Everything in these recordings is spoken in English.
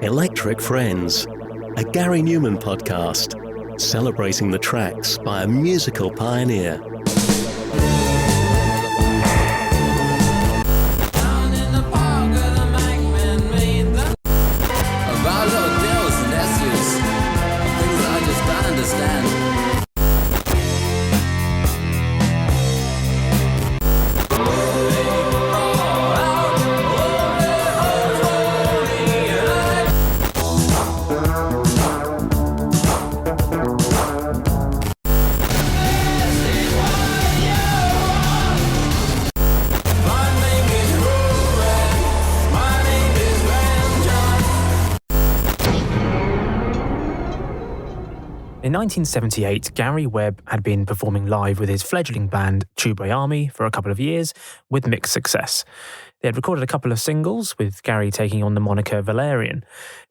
Electric Friends, a Gary Numan podcast, celebrating the tracks by a musical pioneer. In 1978, Gary Webb had been performing live with his fledgling band Tubeway Army for a couple of years, with mixed success. They had recorded a couple of singles, with Gary taking on the moniker Valerian,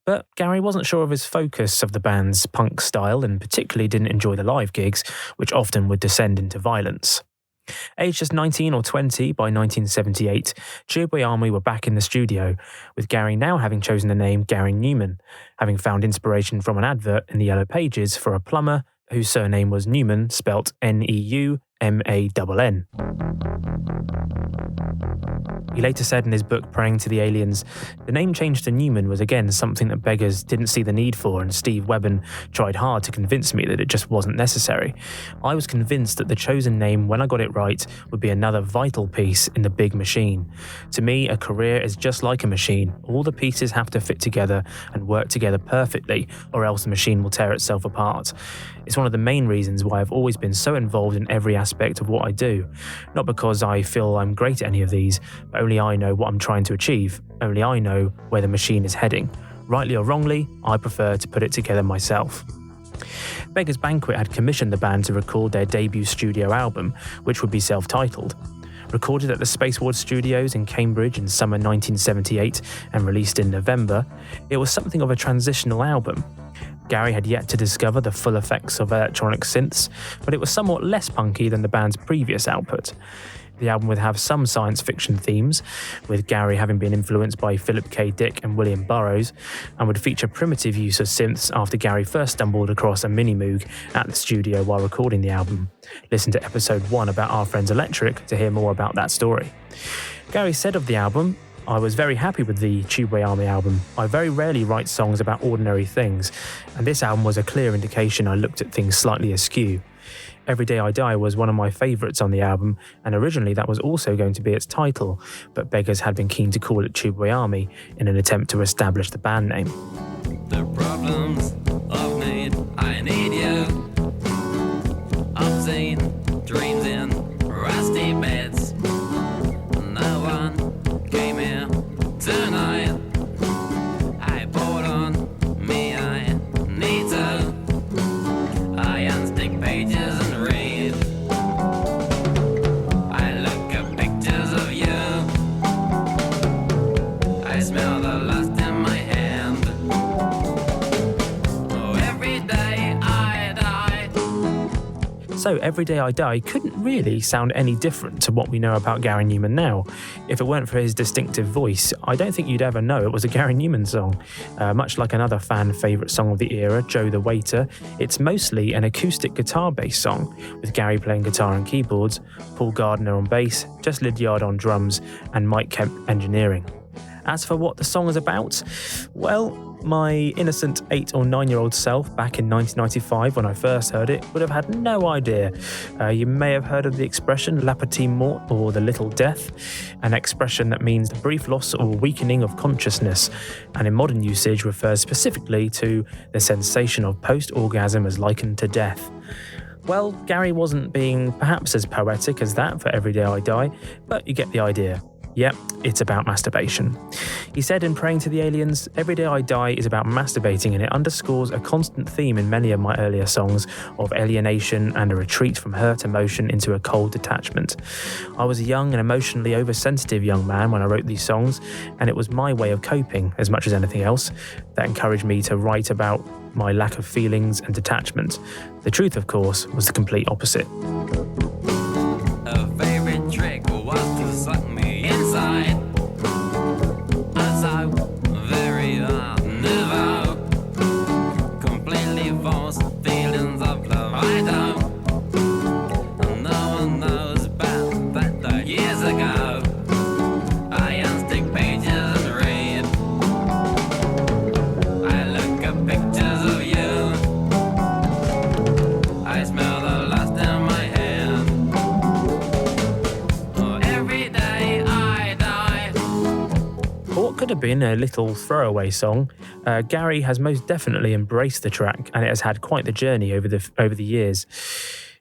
but Gary wasn't sure of his focus of the band's punk style and particularly didn't enjoy the live gigs, which often would descend into violence. Aged just 19 or 20 by 1978, Tubeway Army were back in the studio, with Gary now having chosen the name Gary Numan, having found inspiration from an advert in the Yellow Pages for a plumber whose surname was Numan, spelt Neumann. He later said in his book Praying to the Aliens, the name change to Numan was again something that Beggars didn't see the need for, and Steve Webben tried hard to convince me that it just wasn't necessary. I was convinced that the chosen name, when I got it right, would be another vital piece in the big machine. To me, a career is just like a machine. All the pieces have to fit together and work together perfectly, or else the machine will tear itself apart. It's one of the main reasons why I've always been so involved in every aspect of what I do. Not because I feel I'm great at any of these, but only I know what I'm trying to achieve. Only I know where the machine is heading. Rightly or wrongly, I prefer to put it together myself. Beggars Banquet had commissioned the band to record their debut studio album, which would be self-titled. Recorded at the Spaceward Studios in Cambridge in summer 1978 and released in November, it was something of a transitional album. Gary had yet to discover the full effects of electronic synths, but it was somewhat less punky than the band's previous output. The album would have some science fiction themes, with Gary having been influenced by Philip K. Dick and William Burroughs, and would feature primitive use of synths after Gary first stumbled across a Minimoog at the studio while recording the album. Listen to episode 1 about Our Friends Electric to hear more about that story. Gary said of the album, I was very happy with the Tubeway Army album. I very rarely write songs about ordinary things, and this album was a clear indication I looked at things slightly askew. Every Day I Die was one of my favourites on the album, and originally that was also going to be its title, but Beggars had been keen to call it Tubeway Army in an attempt to establish the band name. The problems of need, I need you. Obscene dreams in rusty beds. No one came here tonight. I bought on me, I need to. I unstick pages and read. I look at pictures of you. I smell the lust in my hand. Oh, every day I die. So Every Day I Die couldn't really sound any different to what we know about Gary Numan now. If it weren't for his distinctive voice, I don't think you'd ever know it was a Gary Numan song. Much like another fan favourite song of the era, Joe the Waiter, it's mostly an acoustic guitar-based song, with Gary playing guitar and keyboards, Paul Gardiner on bass, Jess Lidyard on drums, and Mike Kemp engineering. As for what the song is about, well, my innocent 8 or 9-year-old self back in 1995 when I first heard it would have had no idea. You may have heard of the expression la petite mort, or the little death, an expression that means the brief loss or weakening of consciousness, and in modern usage refers specifically to the sensation of post-orgasm as likened to death. Well, Gary wasn't being perhaps as poetic as that for Every Day I Die, but you get the idea. Yep, it's about masturbation. He said in Praying to the Aliens, Every Day I Die is about masturbating, and it underscores a constant theme in many of my earlier songs of alienation and a retreat from hurt emotion into a cold detachment. I was a young and emotionally oversensitive young man when I wrote these songs, and it was my way of coping, as much as anything else, that encouraged me to write about my lack of feelings and detachment. The truth, of course, was the complete opposite. A favorite trick was to suck me inside. I so very hard, never have been a little throwaway song, Gary has most definitely embraced the track, and it has had quite the journey over the years.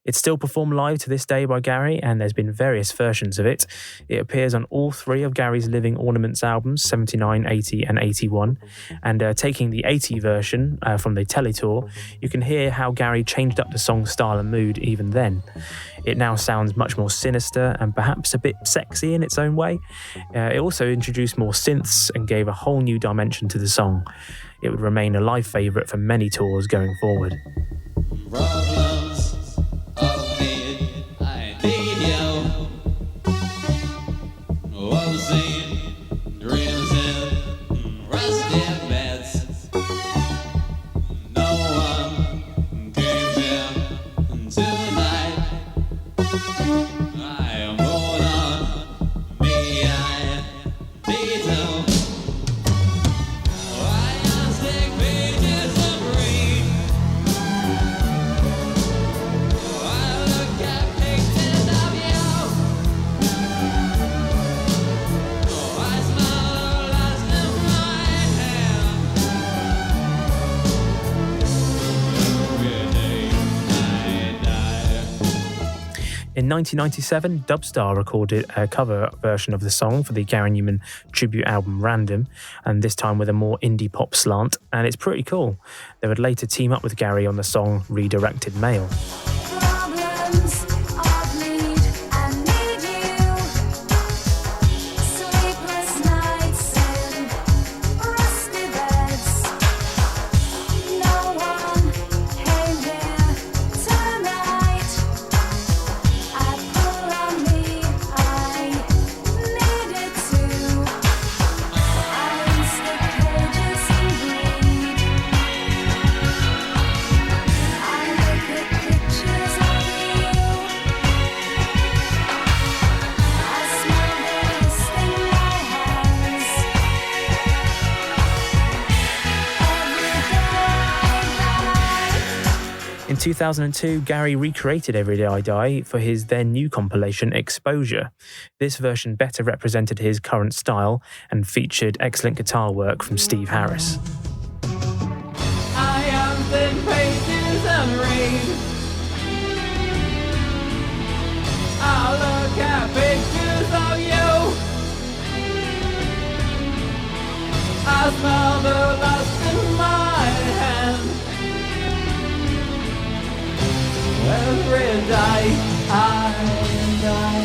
It's still performed live to this day by Gary, and there's been various versions of it. It appears on all three of Gary's Living Ornaments albums, 79, 80 and 81. And taking the 80 version from the Teletour, you can hear how Gary changed up the song's style and mood even then. It now sounds much more sinister and perhaps a bit sexy in its own way. It also introduced more synths and gave a whole new dimension to the song. It would remain a live favourite for many tours going forward. In 1997, Dubstar recorded a cover version of the song for the Gary Numan tribute album Random, and this time with a more indie pop slant, and it's pretty cool. They would later team up with Gary on the song Redirected Mail. In 2002, Gary recreated Every Day I Die for his then new compilation Exposure. This version better represented his current style and featured excellent guitar work from Steve Harris. I am thin pages and read. I look at pictures of you. I smell the lust in my hand. Every day I die.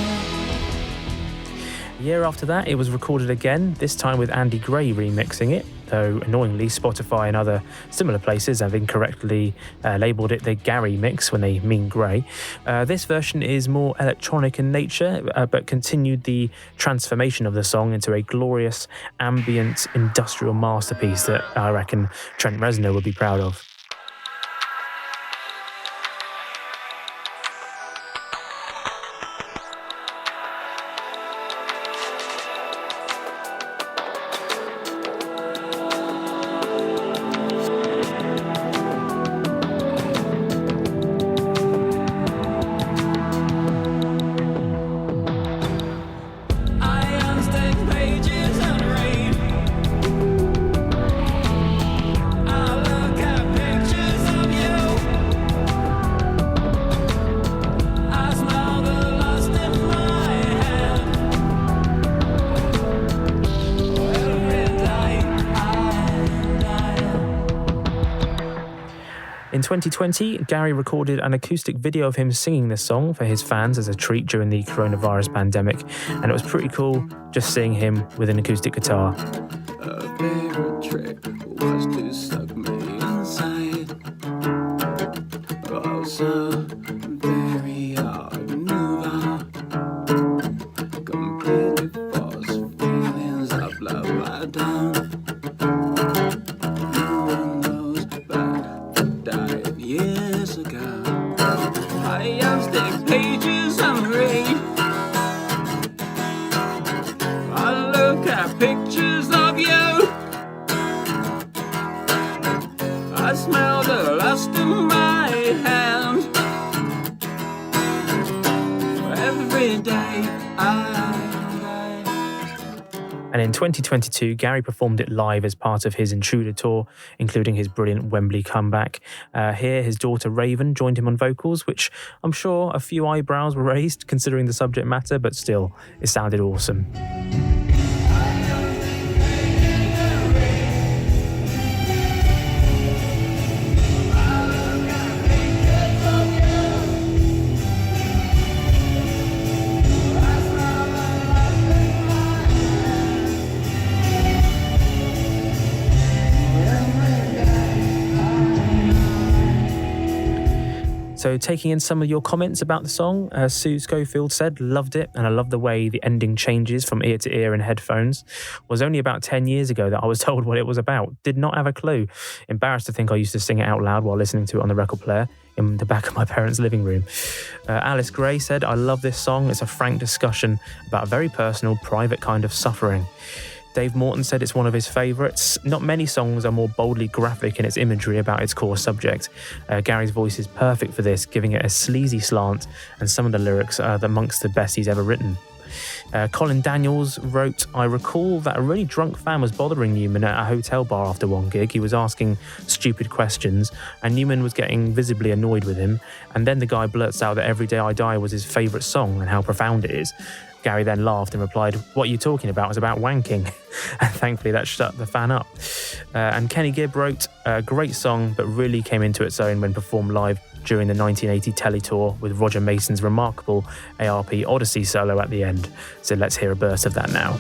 A year after that, it was recorded again, this time with Andy Gray remixing it, though annoyingly Spotify and other similar places have incorrectly labelled it the Gary mix when they mean Gray. This version is more electronic in nature, but continued the transformation of the song into a glorious ambient industrial masterpiece that I reckon Trent Reznor would be proud of. In 2020, Gary recorded an acoustic video of him singing this song for his fans as a treat during the coronavirus pandemic, and it was pretty cool just seeing him with an acoustic guitar. A favorite trick was to suck me inside. Oh, so very hard to move on. Completely false feelings of love I don't. No one knows about the died years ago. I have stick pages and read. I look at pictures of you. I smell And in 2022, Gary performed it live as part of his Intruder tour, including his brilliant Wembley comeback. Here, his daughter Raven joined him on vocals, which I'm sure a few eyebrows were raised considering the subject matter, but still, it sounded awesome. So taking in some of your comments about the song, Sue Schofield said, loved it, and I love the way the ending changes from ear to ear in headphones. Was only about 10 years ago that I was told what it was about. Did not have a clue. Embarrassed to think I used to sing it out loud while listening to it on the record player in the back of my parents' living room. Alice Gray said, I love this song. It's a frank discussion about a very personal, private kind of suffering. Dave Morton said it's one of his favourites. Not many songs are more boldly graphic in its imagery about its core subject. Gary's voice is perfect for this, giving it a sleazy slant, and some of the lyrics are amongst the best he's ever written. Colin Daniels wrote, I recall that a really drunk fan was bothering Numan at a hotel bar after one gig. He was asking stupid questions, and Numan was getting visibly annoyed with him. And then the guy blurts out that Every Day I Die was his favourite song and how profound it is. Gary then laughed and replied, what are you talking about? It's about wanking. And thankfully that shut the fan up. And Kenny Gibb wrote, a great song, but really came into its own when performed live during the 1980 Teletour with Roger Mason's remarkable ARP Odyssey solo at the end. So let's hear a burst of that now.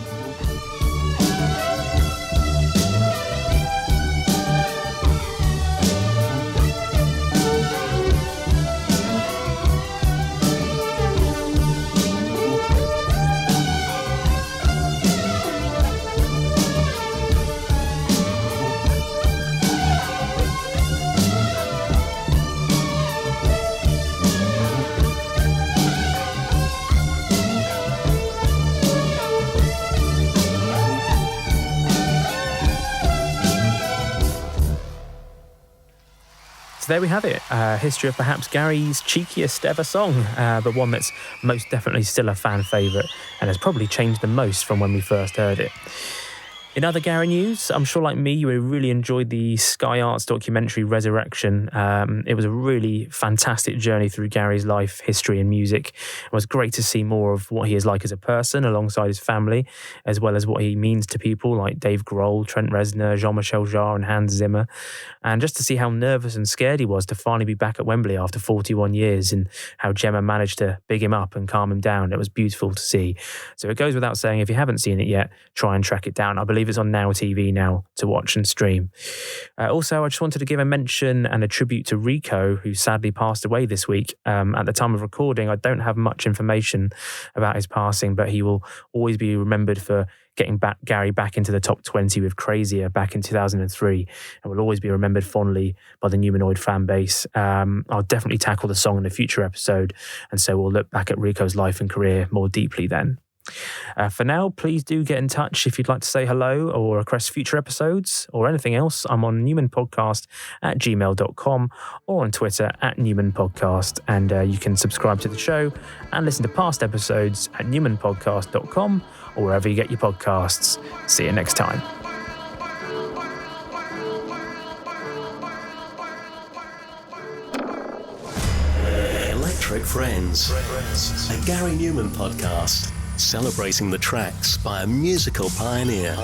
So there we have it, history of perhaps Gary's cheekiest ever song, but one that's most definitely still a fan favourite and has probably changed the most from when we first heard it. In other Gary news, I'm sure like me, you really enjoyed the Sky Arts documentary Resurrection. It was a really fantastic journey through Gary's life, history and music. It was great to see more of what he is like as a person alongside his family, as well as what he means to people like Dave Grohl, Trent Reznor, Jean-Michel Jarre and Hans Zimmer. And just to see how nervous and scared he was to finally be back at Wembley after 41 years and how Gemma managed to big him up and calm him down. It was beautiful to see. So it goes without saying, if you haven't seen it yet, try and track it down. I believe it's on Now TV now to watch and stream. Also, I just wanted to give a mention and a tribute to Rico, who sadly passed away this week. At the time of recording, I don't have much information about his passing, but he will always be remembered for getting Gary back into the top 20 with Crazier back in 2003, and will always be remembered fondly by the Numanoid fan base. I'll definitely tackle the song in a future episode, and so we'll look back at Rico's life and career more deeply then. For now, please do get in touch if you'd like to say hello or request future episodes or anything else. I'm on numanpodcast@gmail.com or on Twitter @numanpodcast, and you can subscribe to the show and listen to past episodes at numanpodcast.com or wherever you get your podcasts. See you next time. Electric Friends, a Gary Numan podcast celebrating the tracks by a musical pioneer.